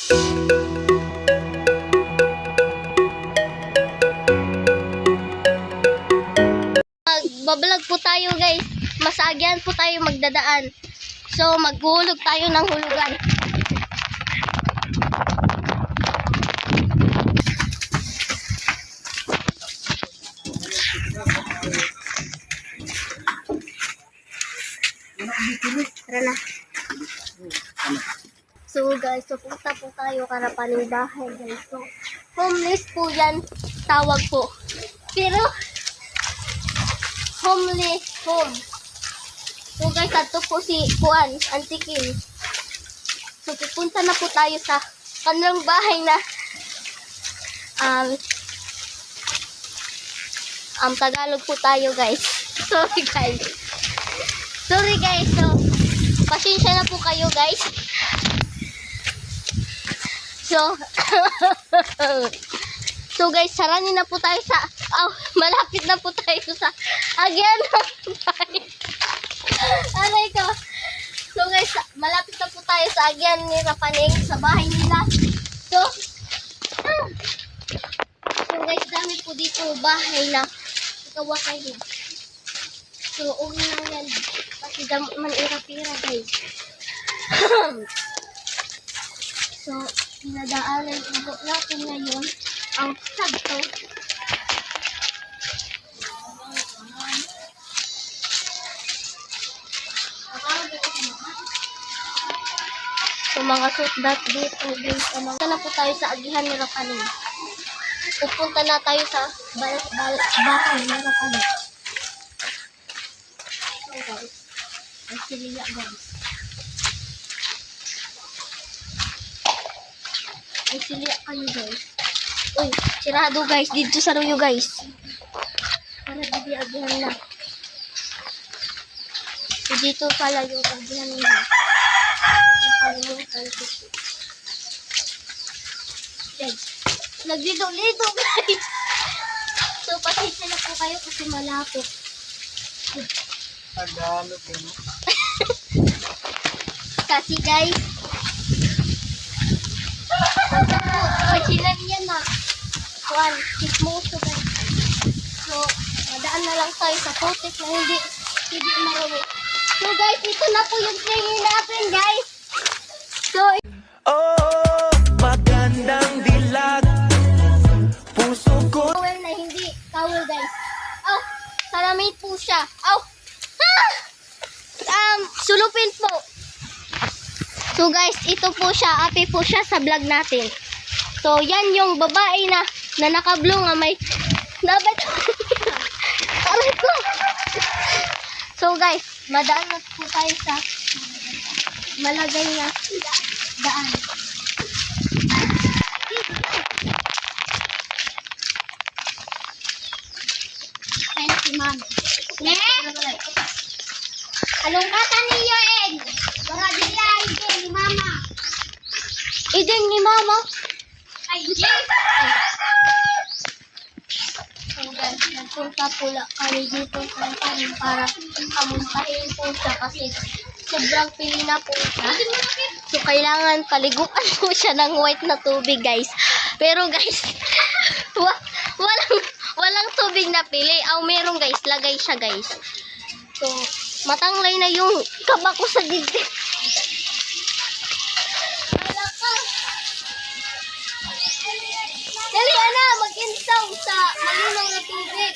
Magbablog po tayo guys. Masagyan po tayo magdadaan. So maghuhulog tayo ng hulugan. Tara na. So guys, pupunta po tayo karapaning bahay guys. So homeless po yan, tawag po. Pero homeless home. So guys, ato po si Juan, Antikin. So pupunta na po tayo sa kanilang bahay na Tagalog po tayo guys. Sorry guys. Sorry guys. So pasensya na po kayo guys. So guys, saranin na po tayo sa malapit na po tayo sa agyan ng bahay. Aray ko. So guys, malapit na po tayo sa agyan ni Rapaning sa bahay nila. So guys, dami po dito bahay na kawakay na. So okay lang yan. Kasi damo man irapira guys. So dinadaanan po natin ngayon ang sagto. So mga sudat dito guys, na po tayo sa agihan ni Rapaning. Pupunta na tayo sa bahay ni Rapaning. So guys, ang siliya guys. Ay siliya kayo guys. Uy, sirado guys, dito sa ruyo guys. Para dito agihan na. So dito pala yung agihan nila. Naglido-lido guys. So pasensya na po kayo kasi malapit. Tagalog yun. Kasi guys, pasilan yan na Juan, sismoso guys. So madaan na lang tayo sa putik na hindi marami. So guys, ito na po yung training natin guys. So magandang dilag puso ko. Kawal na hindi kawal guys. Salamit po siya. Sulupin po. So guys, ito po siya, ate po siya sa vlog natin. So yan yung babae na naka-blue nga may dapat. Aray ko. So guys, madaan na po tayo sa malagay na daan. Kaya si mami. Anong kata niyo, Ed? Para dila, Eden ni mama. Eden ni mama? Ay, Eden! So guys, nagpunta pula kami dito para kamuntahin po siya kasi sobrang pili na po siya. So kailangan paliguan po siya ng white na tubig guys. Pero guys, walang tubig na pili. Meron guys, lagay siya guys. So matanglay na yung kaba ko sa dibdib. Dali ana, mag-install sa malinaw na tubig.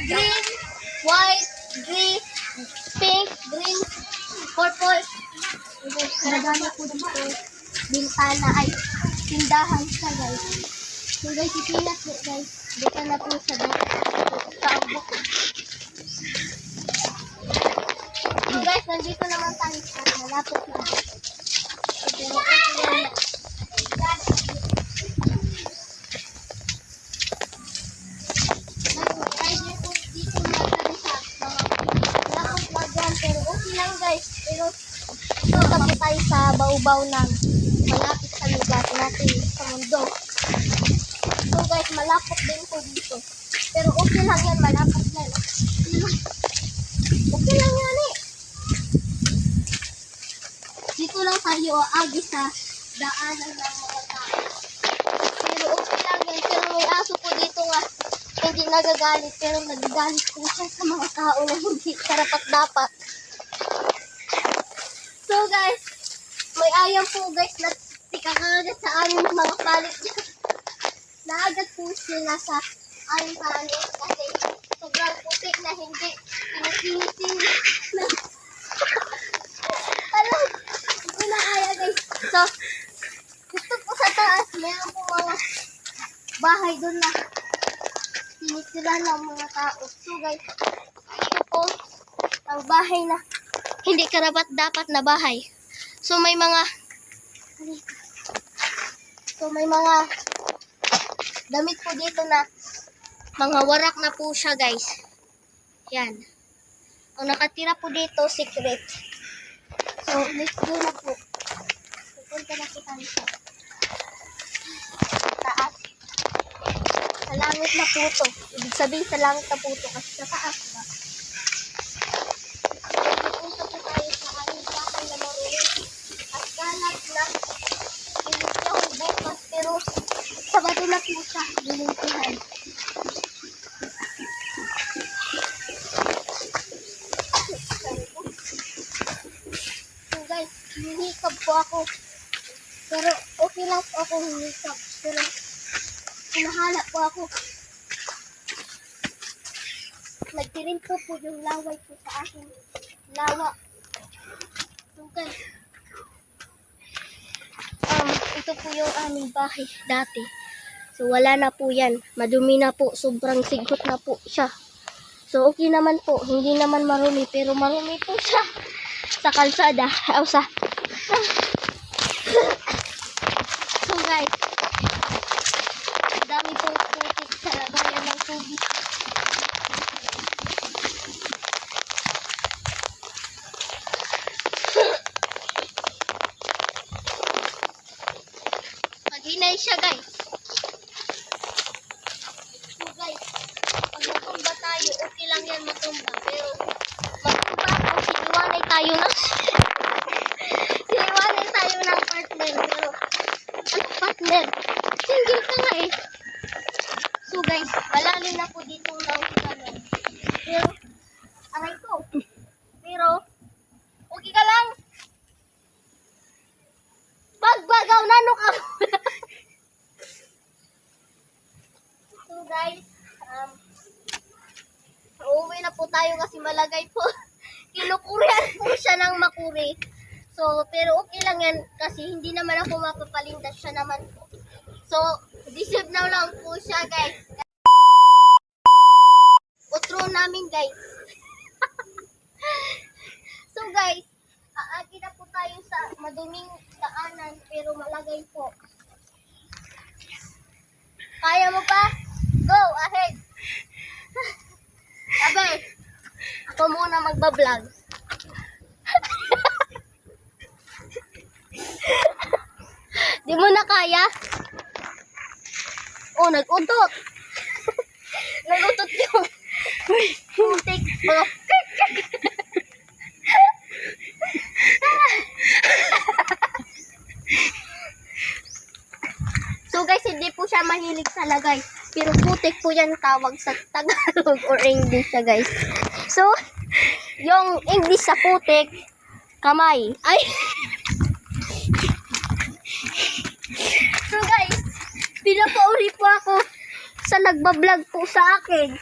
Green, white, green, pink, green, purple. Nagana po dito. Bintana ay tindahan siya guys. So guys, ipinat po guys. Dito na po siya guys. Sa abok. So guys, nandito naman tayo sa malapit na. Pero okay lang. Pero punta po tayo sa baubaw ng malapit sa lugar natin sa mundo. So guys, malapot din po dito. Pero okay lang yan, malapot yan. Okay lang yan eh. Dito lang tayo agi sa daanan ng mga tao. Pero okay lang yan. Pero may aso po dito nga hindi nagagalit. Pero nagagalit po siya sa mga tao na hindi karapat-dapat. So guys, may ayam po guys na tikakagat sa aming mga palit. Naagat po sila sa aming palit kasi sobrang puti na hindi pinakinisin na alam, hindi na kaya guys. So, gusto po sa taas, meron po mga bahay doon na tinitira ng mga tao. So guys, ito po ang bahay na hindi karapat-dapat na bahay. So may mga damit po dito na mga warak na po siya guys. Yan. Ang nakatira po dito, secret. So, let's go na po. Pupunta na po tayo sa taas. Sa langit na po to. Ibig sabihin sa langit na po to kasi sa taas ba? Pupunta po tayo sa aming bahay na marunong. At galat na hindi siya bukas pero Sabado na po siya. Bilintihan. So guys, hinikab po ako. Pero okay lang po ako hinikab. Pero hinahala po ako. Nagtirin po yung laway po sa aking lawa. So guys, ito po yung aming bahay dati. So wala na po yan. Madumi na po. Sobrang sigot na po siya. So okay naman po. Hindi naman marumi. Pero marumi po siya sa kalsada. O sa... So guys, dami po putik sa lagayan ng tubig. Maghinay siya guys. So guys, pag matumba tayo, okay lang yan matumba. Pero matumba ako, siniwanay tayo ng siniwanay tayo ng partner. Pero ano partner? Single ka nga eh. So guys, malalim na po dito ng kanan. Pero, aray ko. Pero, okay ka lang. Pagbagaw na no ka. So guys, uuwi na po tayo kasi malagay po. Kinukurihan po siya ng makuri. So, pero okay lang yan kasi hindi naman ako mapapalindas siya naman po. So, disib na lang po siya guys. Utro namin guys. So guys, aagi na po tayo sa maduming daanan pero malagay po. Kaya mo pa? Go ahead. Abe, ako muna magbablog. Di mo na kaya? Oh, nag-utot. Nag-utot yung putik. So guys, hindi po siya mahilig sa lagay. Pero putik po yan tawag sa Tagalog or English siya guys. So, yung English sa putik, kamay. Ay! So guys, pinapauri po ako sa nagbablog po sa akin.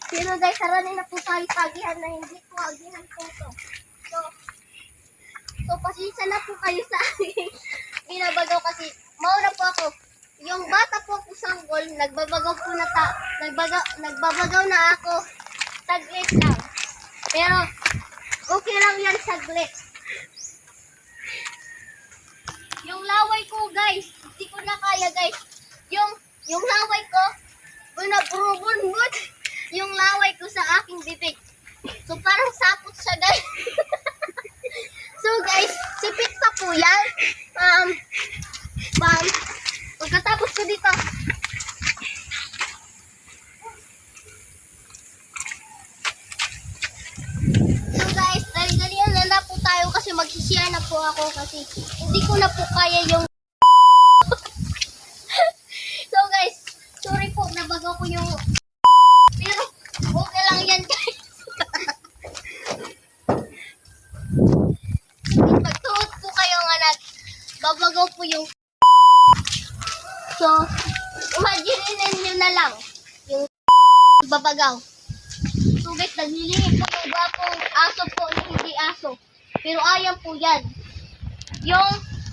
Pero guys, haranin na po tayo tagihan na hindi po agihan po to. So pasensya na po kayo sa akin. Binabagaw kasi mauna po ako. Yung bata po ako sanggol, nagbabagaw po na nagbabagaw na ako. Saglit lang. Pero okay lang yan saglit. Yung laway ko guys, hindi ko na kaya guys. Yung laway ko, bunabunbun yung laway ko sa aking bibig. So parang sapot siya guys. So guys, sipit pa po yan. Pagkatapos ko dito. So guys, dali-dalian na po tayo kasi magsisiya na po ako kasi hindi ko ko na po kaya yung so guys, sorry po, nabagaw ko yung pero okay lang yan guys. Pagtuot po kayo nga nagbabagaw po yung so, imagine nyo na lang yung babagaw. So guys, naglilihi po yung gwapong aso po na hindi aso. Pero ayan po yan. Yung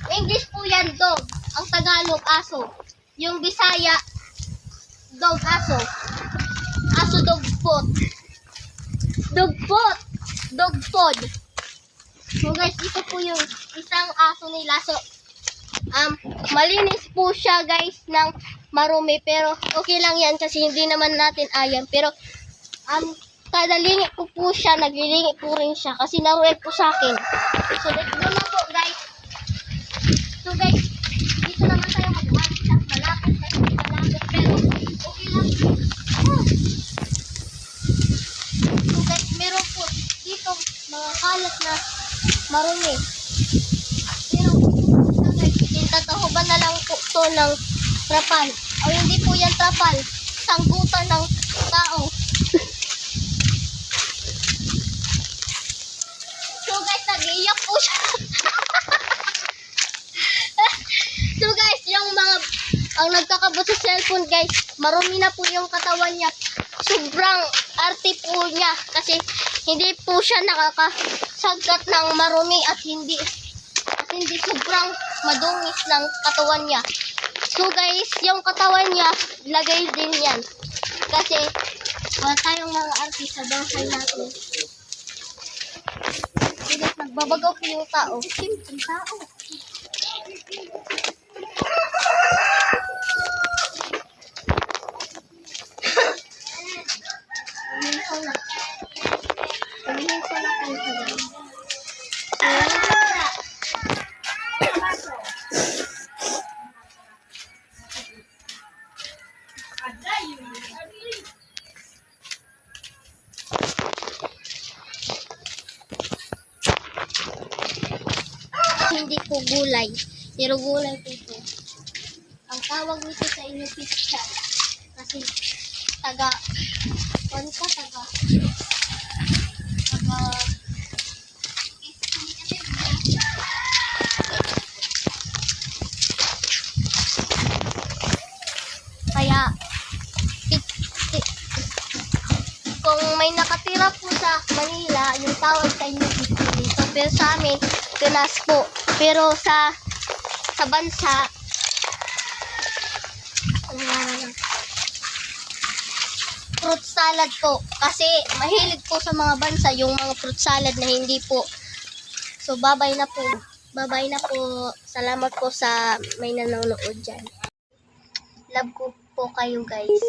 English po yan, dog. Ang Tagalog, aso. Yung Bisaya, dog, aso. Aso, dogpot. Dogpot. Dogpod. So guys, ito po yung isang aso nila. So, malinis po siya guys ng marumi. Pero okay lang yan kasi hindi naman natin ayan. Pero, kada lingi ko po siya, naglilingi po rin siya kasi narueg po sa akin. So, let's go na po guys. So guys, dito naman tayo mag-alit sa malapit kasi malapit pero okay lang. So guys, meron po dito mga kalat na marumi. Pero so guys, tatahuban na lang po to ng trapal. O hindi po yan trapal, sanggutan ng tao. So guys, nag-iiyak po siya. So guys, yung mga ang nagkakabot sa cellphone guys, marumi na po yung katawan niya. Sobrang arte po niya kasi hindi po siya nakakasagat ng marumi at hindi sobrang madungis ng katawan niya. So guys, yung katawan niya, lagay din yan. Kasi wala tayong mga artist sa bahay natin. So guys, nagbabagaw po yung tao. Yung tao. Tumingin ko na kayo sa guys. Hindi po gulay, pero gulay po ito. Ang tawag nito sa inyo pizza. Kasi taga kaya kung may nakatira po sa Manila, yung tawag sa inyo pizza dito. Pero sa amin, Pinas po. Pero sa bansa, fruit salad po. Kasi mahilig po sa mga bansa yung mga fruit salad na hindi po. So, bye-bye na po. Bye-bye na po. Salamat po sa may nanonood dyan. Love ko po kayo guys.